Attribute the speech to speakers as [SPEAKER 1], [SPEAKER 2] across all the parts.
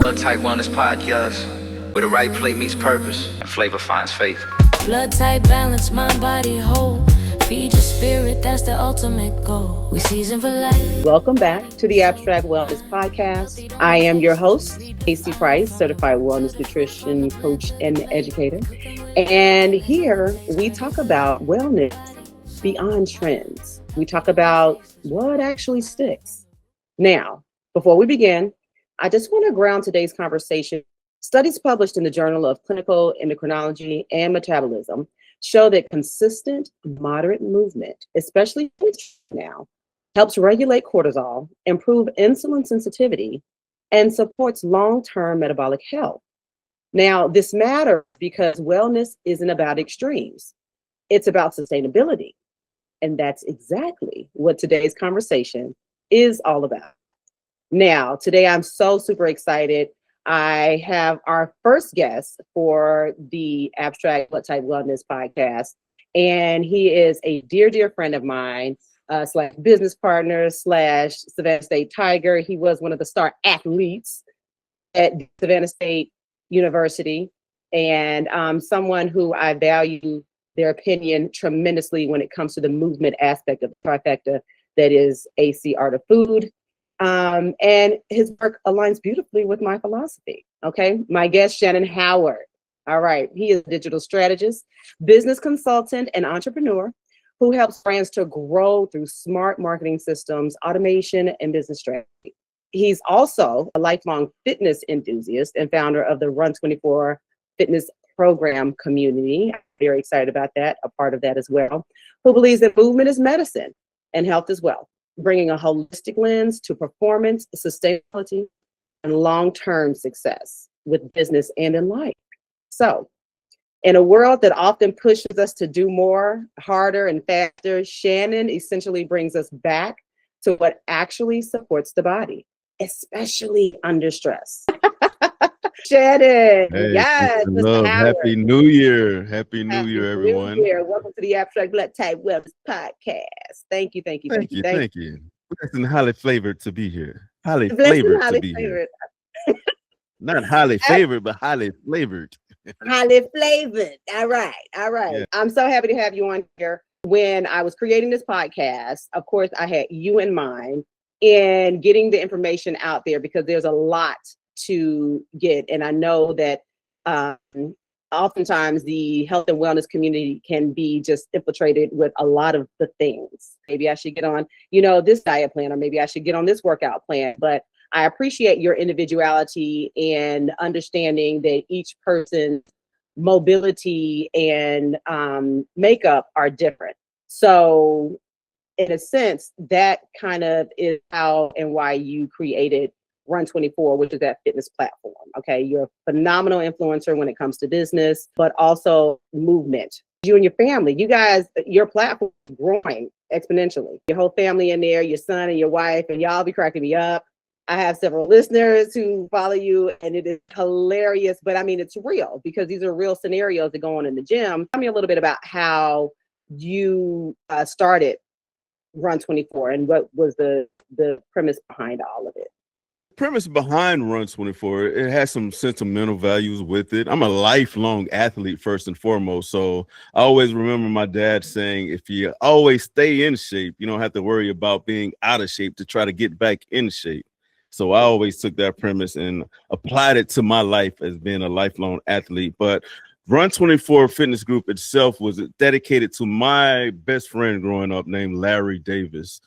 [SPEAKER 1] Blood Type Wellness Podcast, where the right plate meets purpose and flavor finds faith.
[SPEAKER 2] Blood type balance, mind, body, whole. Feed your spirit, that's the ultimate goal. We season for life.
[SPEAKER 3] Welcome back to the Abstract Wellness Podcast. I am your host, Casey Price, Certified Wellness Nutrition Coach and Educator. And here we talk about wellness beyond trends. We talk about what actually sticks. Now, before we begin, I just want to ground today's conversation. Studies published in the Journal of Clinical Endocrinology and Metabolism show that consistent, moderate movement, especially now, helps regulate cortisol, improve insulin sensitivity, and supports long-term metabolic health. Now, this matters because wellness isn't about extremes. It's about sustainability. And that's exactly what today's conversation is all about. Now, today I'm so super excited. I have our first guest for the Abstract Blood Type Wellness Podcast, and he is a dear, dear friend of mine, slash business partner, slash Savannah State Tiger. He was one of the star athletes at Savannah State University, and someone who I value their opinion tremendously when it comes to the movement aspect of the trifecta that is AC Art of Food. And his work aligns beautifully with my philosophy. Okay. My guest, Shannon Howard. All right. He is a digital strategist, business consultant, and entrepreneur who helps brands to grow through smart marketing systems, automation, and business strategy. He's also a lifelong fitness enthusiast and founder of the Run24 fitness program community. I'm very excited about that, a part of that as well, who believes that movement is medicine and health as well, bringing a holistic lens to performance, sustainability, and long-term success with business and in life. So, in a world that often pushes us to do more, harder, and faster, Shannon essentially brings us back to what actually supports the body, especially under stress. Shannon,
[SPEAKER 4] hey,
[SPEAKER 3] yes,
[SPEAKER 4] love. Happy New Year. Happy New Year, everyone.
[SPEAKER 3] New Year. Welcome to the Abstract Blood Type Wellness Podcast. Thank you.
[SPEAKER 4] Thank you. Blessed and highly flavored to be here. Highly
[SPEAKER 3] flavored.
[SPEAKER 4] Here. Not highly favored, but highly flavored.
[SPEAKER 3] Highly flavored. All right. Yeah. I'm so happy to have you on here. When I was creating this podcast, of course, I had you in mind in getting the information out there because there's a lot to get. And I know that oftentimes the health and wellness community can be just infiltrated with a lot of the things. Maybe I should get on, this diet plan, or maybe I should get on this workout plan. But I appreciate your individuality and understanding that each person's mobility and makeup are different. So in a sense, that kind of is how and why you created Run24, which is that fitness platform. Okay. You're a phenomenal influencer when it comes to business, but also movement. You and your family, you guys, your platform is growing exponentially. Your whole family in there, your son and your wife, and y'all be cracking me up. I have several listeners who follow you, and it is hilarious, but I mean, it's real because these are real scenarios that go on in the gym. Tell me a little bit about how you started Run24 and what was the premise behind all of it.
[SPEAKER 4] Premise behind Run24, it has some sentimental values with it. I'm a lifelong athlete first and foremost, so I always remember my dad saying, if you always stay in shape, you don't have to worry about being out of shape to try to get back in shape. So I always took that premise and applied it to my life as being a lifelong athlete. But Run24 Fitness Group itself was dedicated to my best friend growing up named Larry Davis.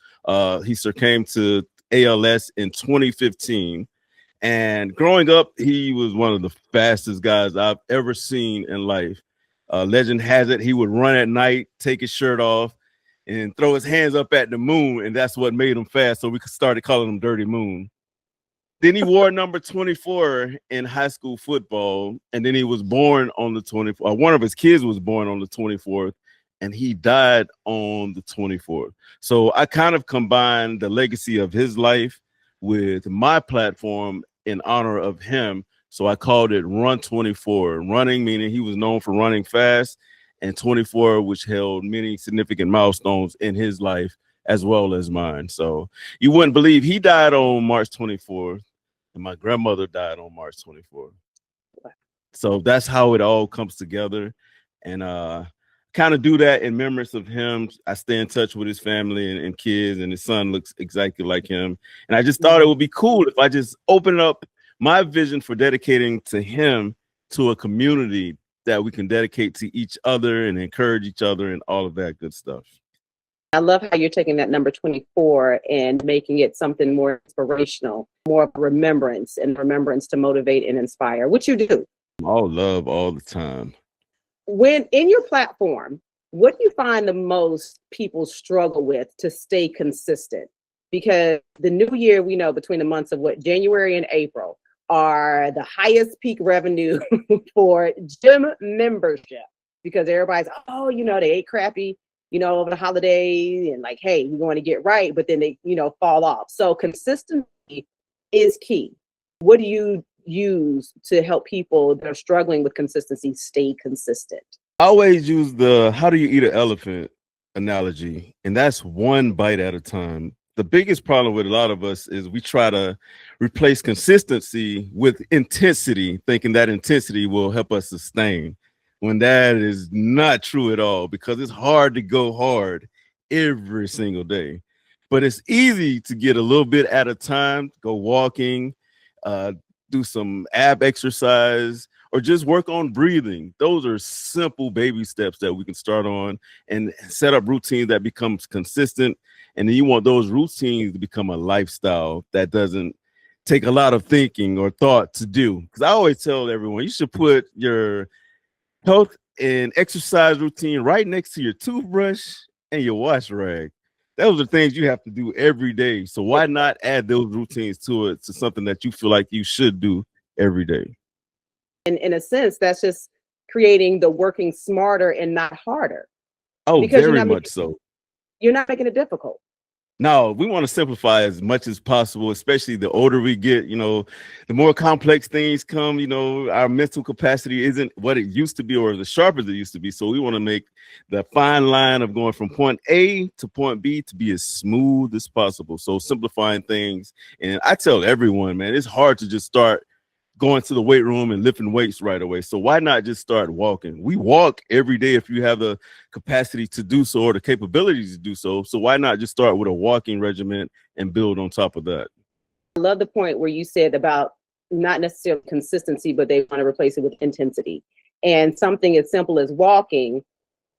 [SPEAKER 4] He succumbed to ALS in 2015. And growing up, he was one of the fastest guys I've ever seen in life. Legend has it, he would run at night, take his shirt off, and throw his hands up at the moon. And that's what made him fast. So we started calling him Dirty Moon. Then he wore number 24 in high school football. And then he was born on the 24th. One of his kids was born on the 24th. And he died on the 24th. So I kind of combined the legacy of his life with my platform in honor of him. So I called it Run24. Running, meaning he was known for running fast, and 24, which held many significant milestones in his life as well as mine. So you wouldn't believe he died on March 24th. and my grandmother died on March 24th. So that's how it all comes together. And kind of do that in remembrance of him. I stay in touch with his family and kids, and his son looks exactly like him. And I just thought it would be cool if I just open up my vision for dedicating to him to a community that we can dedicate to each other and encourage each other and all of that good stuff.
[SPEAKER 3] I love how you're taking that number 24 and making it something more inspirational, more of a remembrance to motivate and inspire, which you do.
[SPEAKER 4] All love all the time.
[SPEAKER 3] When in your platform, what do you find the most people struggle with to stay consistent? Because the new year, we know between the months of January and April are the highest peak revenue for gym membership, because everybody's, they ate crappy, over the holidays, and like, hey, we want to get right, but then they, fall off. So consistency is key. What do you use to help people that are struggling with consistency stay consistent?
[SPEAKER 4] I always use the how do you eat an elephant analogy, and that's one bite at a time. The biggest problem with a lot of us is we try to replace consistency with intensity, thinking that intensity will help us sustain, when that is not true at all, because it's hard to go hard every single day. But it's easy to get a little bit at a time, go walking, do some ab exercise, or just work on breathing. Those are simple baby steps that we can start on and set up routines that becomes consistent. And then you want those routines to become a lifestyle that doesn't take a lot of thinking or thought to do. Because I always tell everyone, you should put your health and exercise routine right next to your toothbrush and your wash rag. Those are things you have to do every day. So why not add those routines to it, to something that you feel like you should do every day?
[SPEAKER 3] And in a sense, that's just creating the working smarter and not harder.
[SPEAKER 4] Oh, because very much so.
[SPEAKER 3] You're not making it difficult.
[SPEAKER 4] No, we want to simplify as much as possible, especially the older we get, the more complex things come, our mental capacity isn't what it used to be or as sharp as it used to be. So we want to make the fine line of going from point A to point B to be as smooth as possible. So simplifying things. And I tell everyone, man, it's hard to just start going to the weight room and lifting weights right away. So why not just start walking? We walk every day if you have the capacity to do so or the capabilities to do so. So why not just start with a walking regimen and build on top of that?
[SPEAKER 3] I love the point where you said about not necessarily consistency, but they want to replace it with intensity. And something as simple as walking,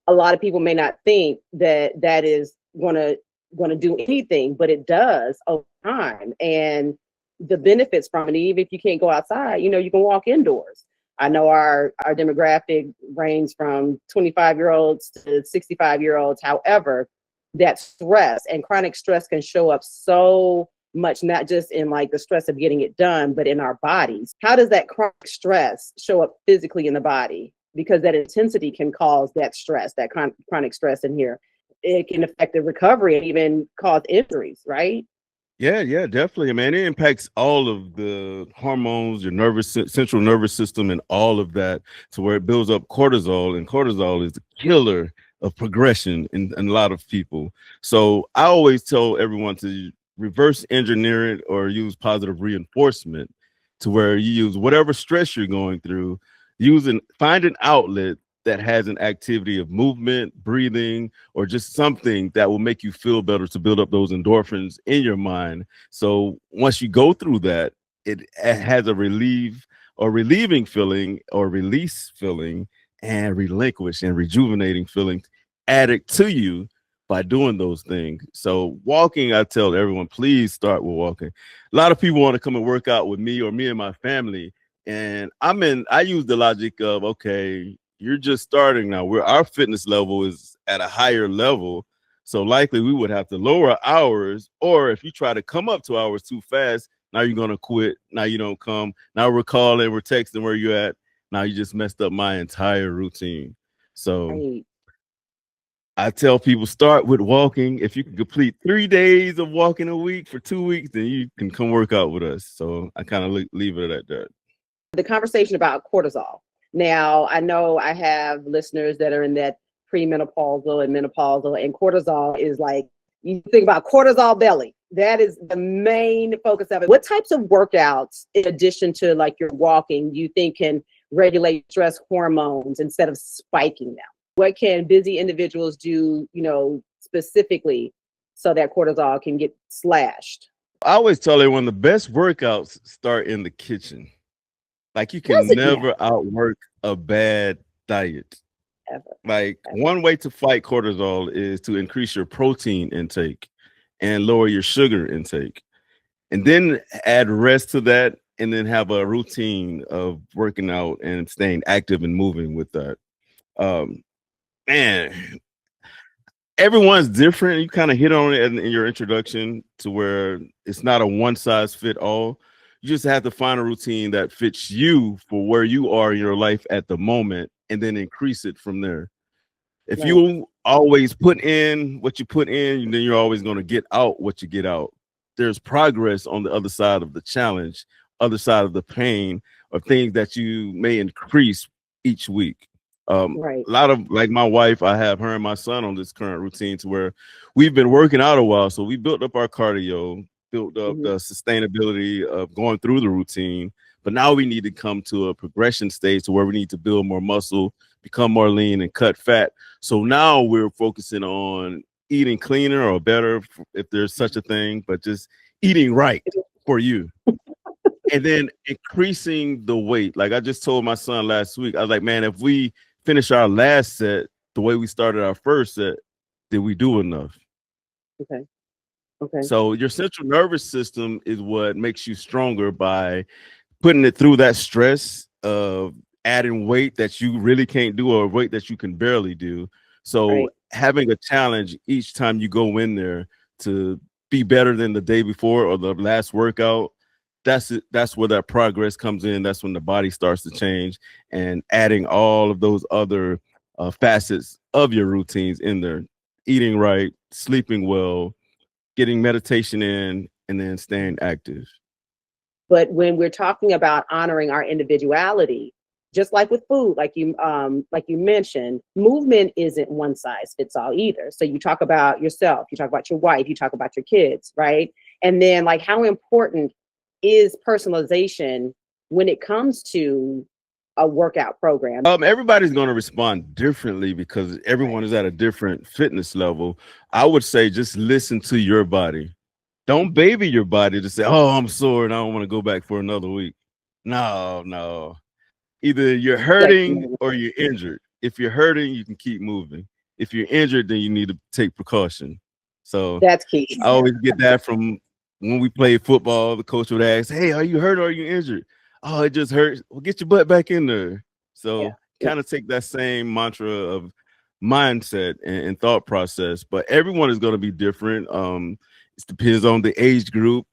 [SPEAKER 3] a lot of people may not think that that is going to do anything, but it does over time. And the benefits from it, even if you can't go outside, you can walk indoors. I know our demographic range from 25-year-olds to 65-year-olds. However, that stress and chronic stress can show up so much, not just in like the stress of getting it done, but in our bodies. How does that chronic stress show up physically in the body? Because that intensity can cause that stress, that chronic stress in here. It can affect the recovery and even cause injuries, right?
[SPEAKER 4] Yeah, definitely, man. It impacts all of the hormones, your central nervous system, and all of that, to where it builds up cortisol, and cortisol is the killer of progression in a lot of people. So I always tell everyone to reverse engineer it or use positive reinforcement, to where you use whatever stress you're going through, find an outlet that has an activity of movement, breathing, or just something that will make you feel better, to build up those endorphins in your mind. So once you go through that, it has a relieving feeling or release feeling and relinquish and rejuvenating feeling added to you by doing those things. So walking, I tell everyone, please start with walking. A lot of people want to come and work out with me or me and my family. And I use the logic of, okay, you're just starting now, where our fitness level is at a higher level. So likely we would have to lower hours, or if you try to come up to hours too fast, now you're going to quit. Now you don't come. Now we're calling, we're texting where you at. Now you just messed up my entire routine. So I tell people, start with walking. If you can complete 3 days of walking a week for 2 weeks, then you can come work out with us. So I kind of leave it at that.
[SPEAKER 3] The conversation about cortisol. Now, I know I have listeners that are in that premenopausal and menopausal, and cortisol is like, you think about cortisol belly. That is the main focus of it. What types of workouts, in addition to like your walking, you think can regulate stress hormones instead of spiking them? What can busy individuals do, specifically so that cortisol can get slashed?
[SPEAKER 4] I always tell everyone the best workouts start in the kitchen. Like you
[SPEAKER 3] Does
[SPEAKER 4] can
[SPEAKER 3] it
[SPEAKER 4] never outwork a bad diet.
[SPEAKER 3] ever?
[SPEAKER 4] Like
[SPEAKER 3] Ever.
[SPEAKER 4] one way to fight cortisol is to increase your protein intake and lower your sugar intake. And then add rest to that, and then have a routine of working out and staying active and moving with that. Um, man, everyone's different. You kind of hit on it in your introduction to where it's not a one size fit all. You just have to find a routine that fits you for where you are in your life at the moment, and then increase it from there. If
[SPEAKER 3] Right.
[SPEAKER 4] you always put in what you put in, then you're always going to get out what you get out. There's progress on the other side of the challenge, other side of the pain, or things that you may increase each week.
[SPEAKER 3] Right.
[SPEAKER 4] A lot of, like my wife, I have her and my son on this current routine to where we've been working out a while. So we built up our cardio, built up
[SPEAKER 3] Mhm.
[SPEAKER 4] the sustainability of going through the routine. But now we need to come to a progression stage to where we need to build more muscle, become more lean, and cut fat. So now we're focusing on eating cleaner or better, if there's such a thing, but just eating right for you. And then increasing the weight. Like I just told my son last week, I was like, man, if we finish our last set the way we started our first set, did we do enough?
[SPEAKER 3] Okay. Okay.
[SPEAKER 4] So your central nervous system is what makes you stronger by putting it through that stress of adding weight that you really can't do or weight that you can barely do. So
[SPEAKER 3] Right.
[SPEAKER 4] having a challenge each time you go in there to be better than the day before or the last workout, that's it. That's where that progress comes in. That's when the body starts to change, and adding all of those other facets of your routines in there: eating right, sleeping well, getting meditation in, and then staying active.
[SPEAKER 3] But when we're talking about honoring our individuality, just like with food, like you mentioned, movement isn't one size fits all either. So you talk about yourself, you talk about your wife, you talk about your kids, right? And then like how important is personalization when it comes to a workout program?
[SPEAKER 4] Everybody's going to respond differently because everyone is at a different fitness level. I would say just listen to your body. Don't baby your body to say, "Oh, I'm sore and I don't want to go back for another week." No, no. Either you're
[SPEAKER 3] Like,
[SPEAKER 4] hurting or you're injured. If you're hurting, you can keep moving. If you're injured, then you need to take precaution. So
[SPEAKER 3] that's key.
[SPEAKER 4] I always get that from when we play football. The coach would ask, "Hey, are you hurt or are you injured?" "Oh, it just hurts." "Well, get your butt back in there."
[SPEAKER 3] Yeah.
[SPEAKER 4] So kind of take that same mantra of mindset and thought process, but everyone is going to be different. It depends on the age group,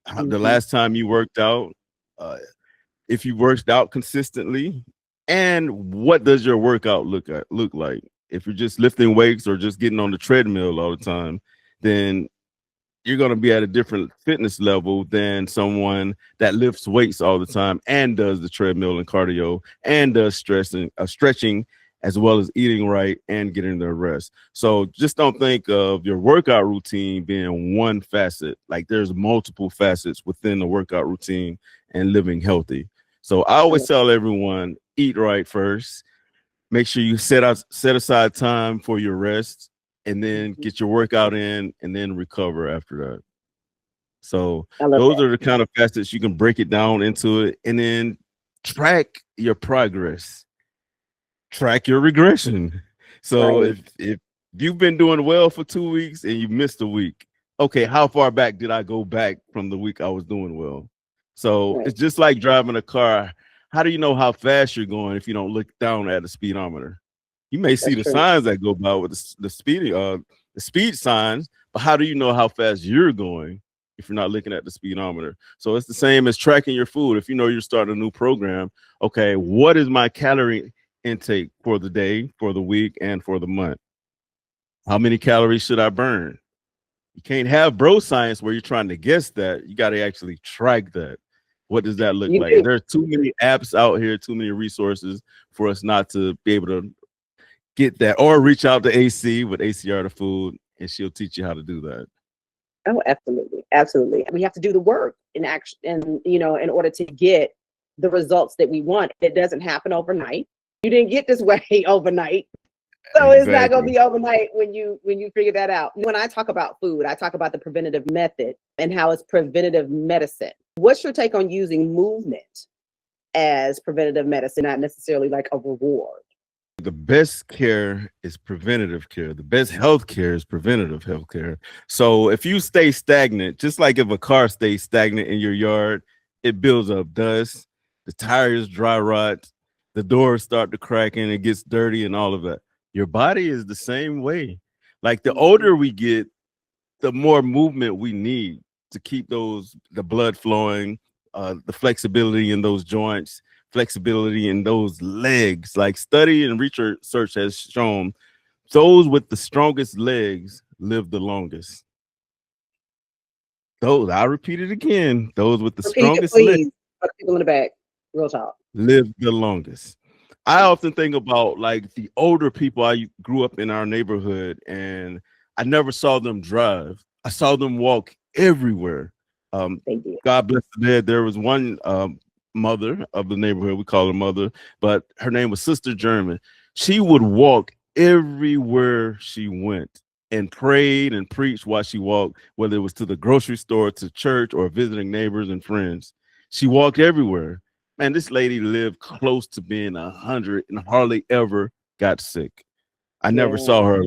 [SPEAKER 4] the
[SPEAKER 3] Mhm.
[SPEAKER 4] last time you worked out, uh, if you worked out consistently, and what does your workout look like. If you're just lifting weights or just getting on the treadmill all the time, then you're going to be at a different fitness level than someone that lifts weights all the time and does the treadmill and cardio and does stretching as well as eating right and getting their rest. So just don't think of your workout routine being one facet. Like there's multiple facets within the workout routine and living healthy. So I always tell everyone, eat right first. Make sure you set aside time for your rest, and then get your workout in, and then recover after that. So
[SPEAKER 3] I love
[SPEAKER 4] those
[SPEAKER 3] that.
[SPEAKER 4] are the kind of facets you can break it down into it, and then track your progress, track your regression. So
[SPEAKER 3] Right.
[SPEAKER 4] if you've been doing well for 2 weeks and you missed a week, okay, how far back did I go back from the week I was doing well? So
[SPEAKER 3] Right.
[SPEAKER 4] it's just like driving a car. How do you know how fast you're going if you don't look down at the speedometer? You may see
[SPEAKER 3] That's
[SPEAKER 4] the
[SPEAKER 3] true.
[SPEAKER 4] signs that go by with the speed signs, but how do you know how fast you're going if you're not looking at the speedometer? So it's the same as tracking your food. If you know you're starting a new program, okay, what is my calorie intake for the day, for the week, and for the month? How many calories should I burn? You can't have bro science where you're trying to guess that. You got to actually track that. What does that look
[SPEAKER 3] You
[SPEAKER 4] like?
[SPEAKER 3] do.
[SPEAKER 4] And there's too many apps out here, too many resources for us not to be able to get that, or reach out to AC with ACR the food, and she'll teach you how to do that.
[SPEAKER 3] Oh, absolutely. Absolutely. We have to do the work in action and, in order to get the results that we want. It doesn't happen overnight. You didn't get this way overnight. So it's not going to
[SPEAKER 4] Exactly.
[SPEAKER 3] be overnight when you figure that out. When I talk about food, I talk about the preventative method and how it's preventative medicine. What's your take on using movement as preventative medicine, not necessarily like a reward?
[SPEAKER 4] The best care is preventative care. The best health care is preventative health care. So if you stay stagnant, just like if a car stays stagnant in your yard, it builds up dust, the tires dry rot, the doors start to crack and it gets dirty and all of that. Your body is the same way. Like the older we get, the more movement we need to keep the blood flowing, the flexibility in those joints, flexibility in those legs. Like study and research has shown those with the strongest legs live the longest. Those, I'll repeat it again, those with the
[SPEAKER 3] Repeat it,
[SPEAKER 4] strongest legs
[SPEAKER 3] please. For the people in the back. Real talk.
[SPEAKER 4] live the longest. I often think about like the older people I grew up in our neighborhood, and I never saw them drive. I saw them walk everywhere.
[SPEAKER 3] They did.
[SPEAKER 4] God bless the dead. There was one mother of the neighborhood, we call her mother, but her name was Sister German. She would walk everywhere she went and prayed and preached while she walked, whether it was to the grocery store, to church, or visiting neighbors and friends. She walked everywhere. Man, this lady lived close to being 100 and hardly ever got sick. I never saw her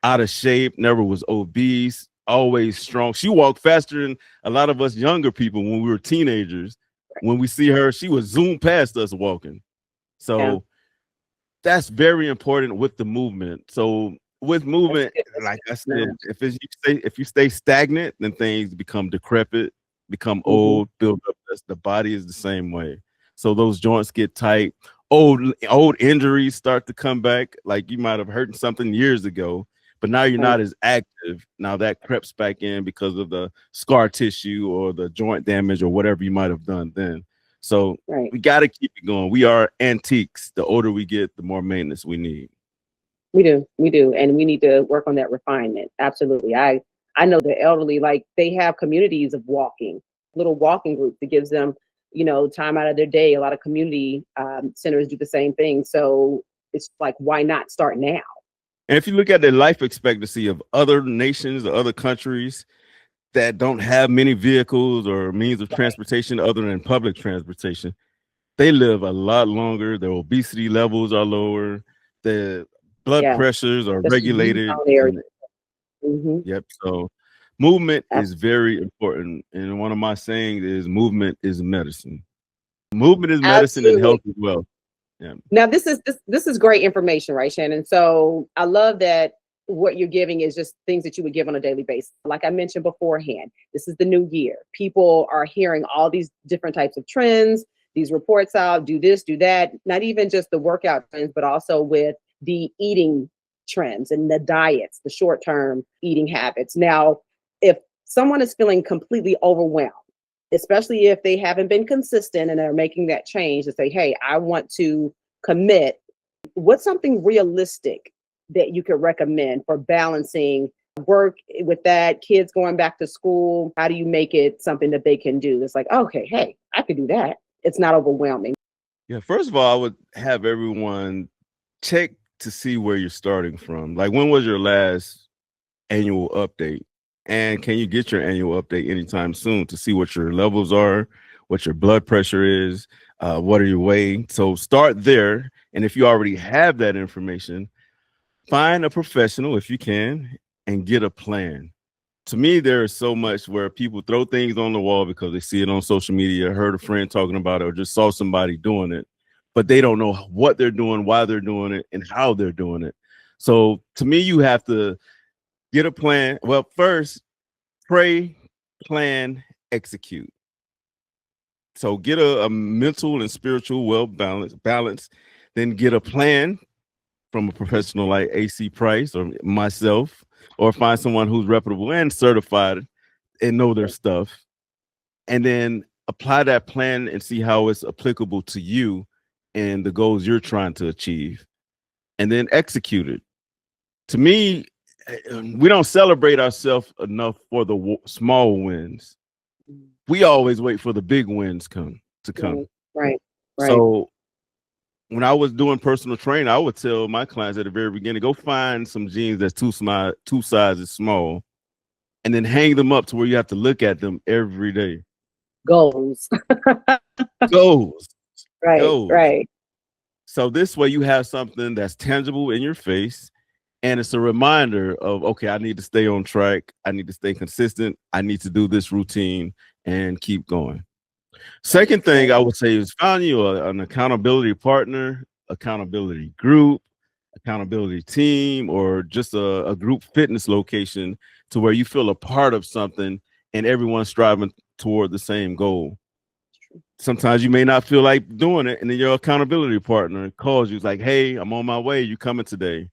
[SPEAKER 4] out of shape, never was obese, always strong. She walked faster than a lot of us younger people when we were teenagers. When we see her, she would zoom past us walking. So that's very important with the movement. So with movement, like I said, if you stay stagnant, then things become decrepit, become old, build up. The body is the same way. So those joints get tight. Old injuries start to come back. Like you might have hurt something years ago, but now you're not as active. Now that creeps back in because of the scar tissue or the joint damage or whatever you might have done then. So we got to keep it going. We are antiques. The older we get, the more maintenance we need.
[SPEAKER 3] We do. And we need to work on that refinement. Absolutely. I know the elderly, like they have communities of walking, little walking groups that gives them, time out of their day. A lot of community centers do the same thing. So it's like, why not start now?
[SPEAKER 4] And if you look at the life expectancy of other nations or other countries that don't have many vehicles or means of transportation other than public transportation, they live a lot longer. Their obesity levels are lower. The blood pressures are regulated. Yep. So movement is very important. And one of my sayings is movement is medicine. Movement is medicine and health as well. Yeah.
[SPEAKER 3] Now this is great information, right, Shannon? So I love that what you're giving is just things that you would give on a daily basis. Like I mentioned beforehand, this is the new year. People are hearing all these different types of trends, these reports out, do this, do that, not even just the workout trends, but also with the eating trends and the diets, the short-term eating habits. Now, if someone is feeling completely overwhelmed, especially if they haven't been consistent and are making that change to say, hey, I want to commit, what's something realistic that you could recommend for balancing work with that, kids going back to school? How do you make it something that they can do? It's like, okay, hey, I could do that. It's not overwhelming.
[SPEAKER 4] Yeah, first of all, I would have everyone check to see where you're starting from. Like, when was your last annual update? And can you get your annual update anytime soon to see what your levels are, what your blood pressure is, what are you weighing? So start there. And if you already have that information, find a professional if you can and get a plan. To me, there is so much where people throw things on the wall because they see it on social media, heard a friend talking about it, or just saw somebody doing it, but they don't know what they're doing, why they're doing it, and how they're doing it. So to me, you have to get a plan. Well, first, pray, plan, execute. So get a mental and spiritual balance, then get a plan from a professional like AC Price or myself, or find someone who's reputable and certified and know their stuff, and then apply that plan and see how it's applicable to you and the goals you're trying to achieve, and then execute it. To me, we don't celebrate ourselves enough for the small wins. We always wait for the big wins to come.
[SPEAKER 3] Right.
[SPEAKER 4] So when I was doing personal training, I would tell my clients at the very beginning, go find some jeans that's two sizes small, and then hang them up to where you have to look at them every day.
[SPEAKER 3] Goals.
[SPEAKER 4] Goals.
[SPEAKER 3] Right.
[SPEAKER 4] So this way you have something that's tangible in your face, and it's a reminder of, okay, I need to stay on track. I need to stay consistent. I need to do this routine and keep going. Second thing I would say is find you an accountability partner, accountability group, accountability team, or just a group fitness location to where you feel a part of something and everyone's striving toward the same goal. Sometimes you may not feel like doing it, and then your accountability partner calls you, it's like, hey, I'm on my way. You coming today?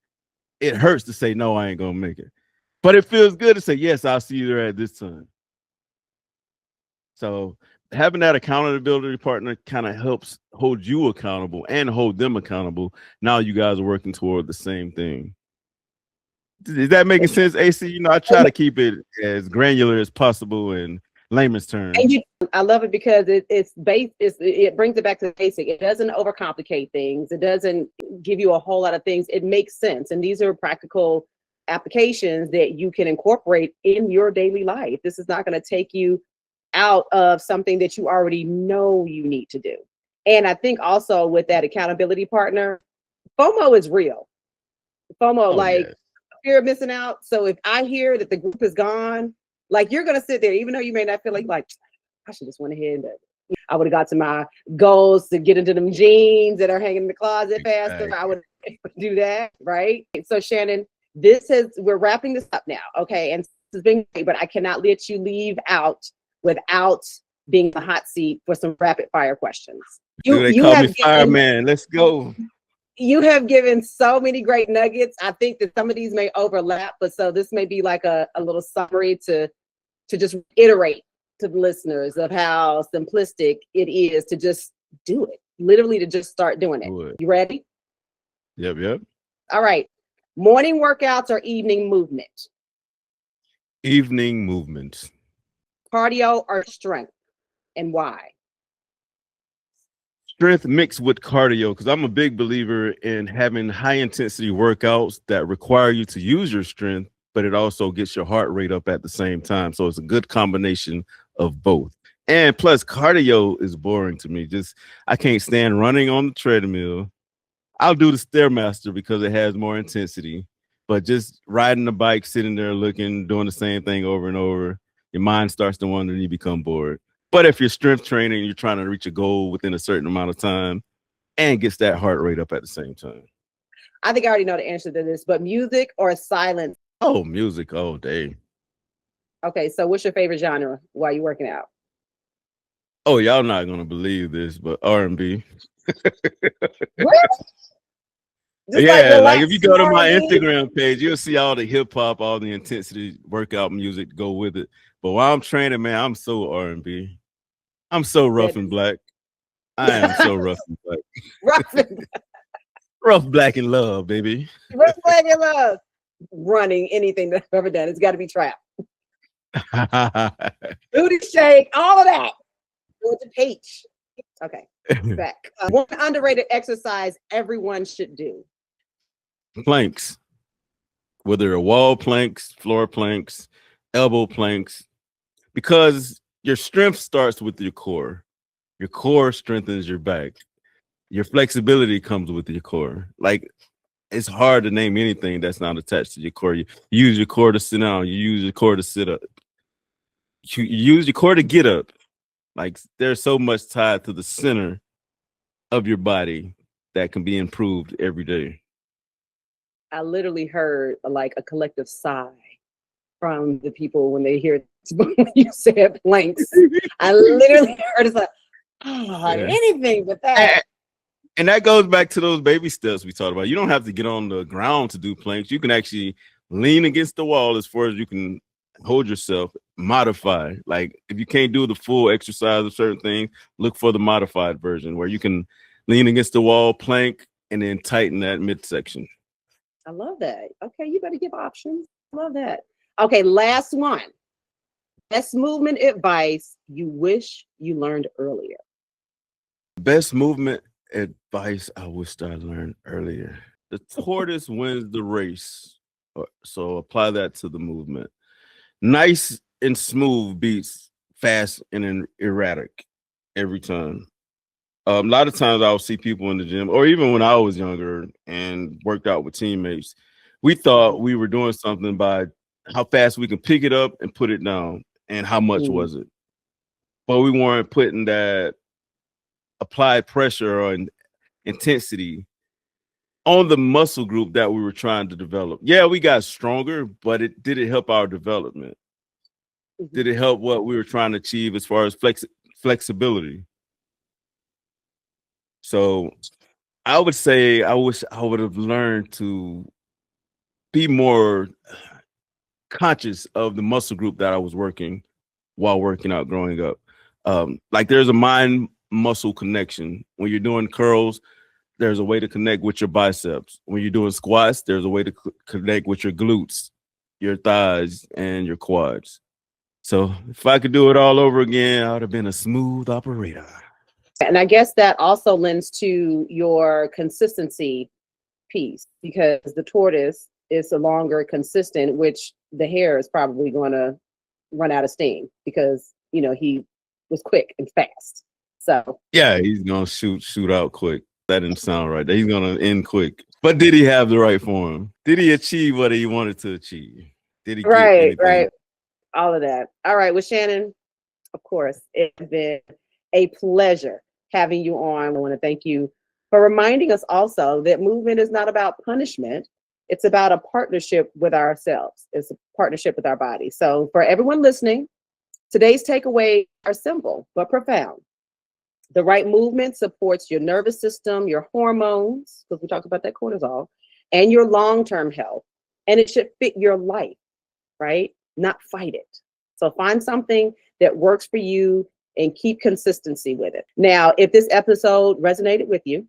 [SPEAKER 4] It hurts to say, no, I ain't going to make it. But it feels good to say, yes, I'll see you there at this time. So having that accountability partner kind of helps hold you accountable and hold them accountable. Now you guys are working toward the same thing. Is that making sense, AC? You know, I try to keep it as granular as possible in layman's terms.
[SPEAKER 3] And I love it because it brings it back to the basic. It doesn't overcomplicate things. It doesn't give you a whole lot of things. It makes sense. And these are practical applications that you can incorporate in your daily life. This is not going to take you out of something that you already know you need to do. And I think also with that accountability partner, FOMO is real. FOMO, fear of missing out. So if I hear that the group is gone, like, you're going to sit there, even though you may not feel like I should just went ahead and I would have got to my goals to get into them jeans that are hanging in the closet faster. I would do that. Right. So Shannon, we're wrapping this up now. Okay. And this has been great, but I cannot let you leave out without being in the hot seat for some rapid fire questions.
[SPEAKER 4] They call me fireman. Let's go.
[SPEAKER 3] You have given so many great nuggets. I think that some of these may overlap, but so this may be like a little summary to just iterate to the listeners of how simplistic it is to just do it. Literally to just start doing it. You ready?
[SPEAKER 4] Yep.
[SPEAKER 3] All right. Morning workouts or evening movement?
[SPEAKER 4] Evening movements.
[SPEAKER 3] Cardio or strength, and why?
[SPEAKER 4] Strength mixed with cardio, because I'm a big believer in having high intensity workouts that require you to use your strength, but it also gets your heart rate up at the same time. So it's a good combination of both. And plus, cardio is boring to me. I can't stand running on the treadmill. I'll do the Stairmaster because it has more intensity, but just riding the bike, sitting there looking, doing the same thing over and over, your mind starts to wander and you become bored. But if you're strength training, you're trying to reach a goal within a certain amount of time and gets that heart rate up at the same time.
[SPEAKER 3] I think I already know the answer to this, but music or silence?
[SPEAKER 4] Oh, music all day.
[SPEAKER 3] Okay, so what's your favorite genre while you're working out?
[SPEAKER 4] Oh, y'all not going to believe this, but R&B.
[SPEAKER 3] Really?
[SPEAKER 4] Yeah, like if you go to my Instagram page, you'll see all the hip hop, all the intensity workout music go with it. But while I'm training, man, I'm so R&B. I'm so rough and black. I am so rough and black. Rough, black, and love, baby.
[SPEAKER 3] Rough, black, and love. Running anything that I've ever done, it's got to be trap. Booty shake, all of that. Go to Peach. Okay, back. One underrated exercise everyone should do.
[SPEAKER 4] Planks. Whether they're wall planks, floor planks, elbow planks, because your strength starts with your core. Your core strengthens your back. Your flexibility comes with your core. Like, it's hard to name anything that's not attached to your core. You use your core to sit down. You use your core to sit up. You use your core to get up. Like, there's so much tied to the center of your body that can be improved every day.
[SPEAKER 3] I literally heard like a collective sigh from the people when they hear when you said planks. I literally heard it's like, anything but that.
[SPEAKER 4] And that goes back to those baby steps we talked about. You don't have to get on the ground to do planks. You can actually lean against the wall as far as you can hold yourself, modify. Like, if you can't do the full exercise of certain things, look for the modified version where you can lean against the wall, plank, and then tighten that midsection.
[SPEAKER 3] I love that. Okay, you better give options. Love that. Okay, last one. Best movement advice you wish you learned earlier.
[SPEAKER 4] Best movement advice I wish I learned earlier. The tortoise wins the race. So apply that to the movement. Nice and smooth beats fast and erratic every time. A lot of times I'll see people in the gym, or even when I was younger and worked out with teammates, we thought we were doing something by how fast we can pick it up and put it down and how much was it. But we weren't putting that applied pressure or intensity on the muscle group that we were trying to develop. Yeah, we got stronger, but did it help our development? Did it help what we were trying to achieve as far as flexibility? So I would say I wish I would have learned to be more conscious of the muscle group that I was working while working out growing up. Like there's a mind muscle connection. When you're doing curls, there's a way to connect with your biceps. When you're doing squats, there's a way to connect with your glutes, your thighs, and your quads. So if I could do it all over again, I would have been a smooth operator.
[SPEAKER 3] And I guess that also lends to your consistency piece, because the tortoise is a longer consistent, which the hare is probably going to run out of steam because, you know, he was quick and fast. So
[SPEAKER 4] yeah, he's going to shoot out quick. That didn't sound right. He's going to end quick. But did he have the right form? Did he achieve what he wanted to achieve? Did he get anything?
[SPEAKER 3] Right. All of that. All right. Well, Shannon, of course, it's been a pleasure having you on. I want to thank you for reminding us also that movement is not about punishment. It's about a partnership with ourselves. It's a partnership with our body. So for everyone listening, today's takeaways are simple but profound. The right movement supports your nervous system, your hormones, because we talked about that cortisol, and your long-term health. And it should fit your life, right? Not fight it. So find something that works for you and keep consistency with it. Now, if this episode resonated with you,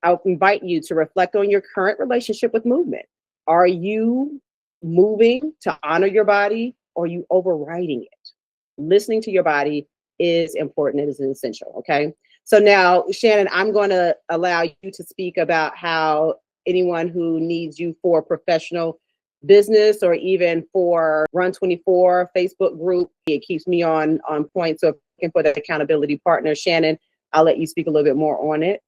[SPEAKER 3] I'll invite you to reflect on your current relationship with movement. Are you moving to honor your body, or are you overriding it? Listening to your body is important. It is essential. Okay. So now, Shannon, I'm going to allow you to speak about how anyone who needs you for professional business or even for Run24 Facebook group, it keeps me on point. So if you're looking for that accountability partner, Shannon, I'll let you speak a little bit more on it.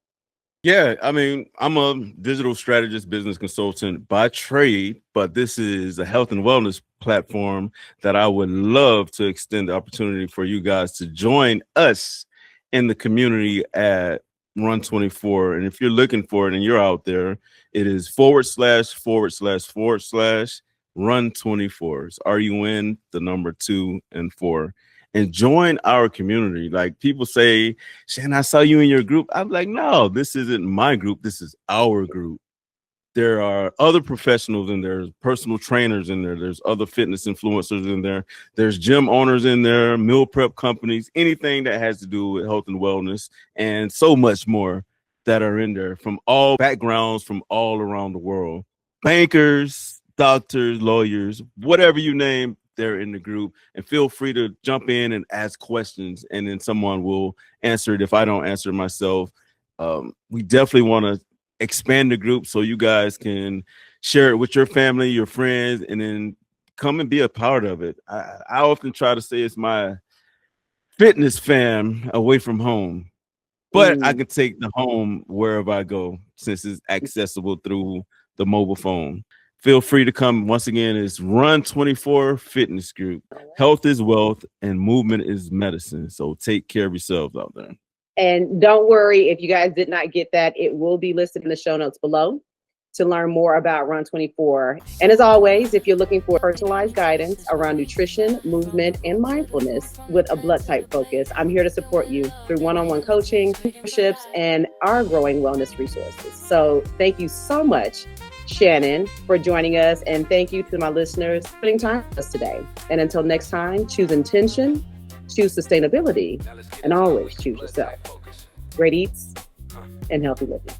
[SPEAKER 4] Yeah, I mean, I'm a digital strategist, business consultant by trade, but this is a health and wellness platform that I would love to extend the opportunity for you guys to join us in the community at Run24. And if you're looking for it and you're out there, it is //Run24. It's RUN, the number 2 and 4. And join our community. Like people say, Shannon, I saw you in your group. I'm like, no, this isn't my group. This is our group. There are other professionals in there, personal trainers in there. There's other fitness influencers in there. There's gym owners in there, meal prep companies, anything that has to do with health and wellness, and so much more that are in there from all backgrounds, from all around the world. Bankers, doctors, lawyers, whatever you name, they're in the group. And feel free to jump in and ask questions, and then someone will answer it if I don't answer it myself. We definitely want to expand the group so you guys can share it with your family, your friends, and then come and be a part of it. I often try to say it's my fitness fam away from home, but I can take the home wherever I go since it's accessible through the mobile phone. Feel free to come. Once again, it's Run24 Fitness Group. Health is wealth and movement is medicine. So take care of yourselves out there.
[SPEAKER 3] And don't worry if you guys did not get that. It will be listed in the show notes below to learn more about Run24. And as always, if you're looking for personalized guidance around nutrition, movement, and mindfulness with a blood type focus, I'm here to support you through one-on-one coaching, memberships, and our growing wellness resources. So thank you so much, Shannon, for joining us. And thank you to my listeners for spending time with us today. And until next time, choose intention, choose sustainability, and always choose yourself. Great eats and healthy living.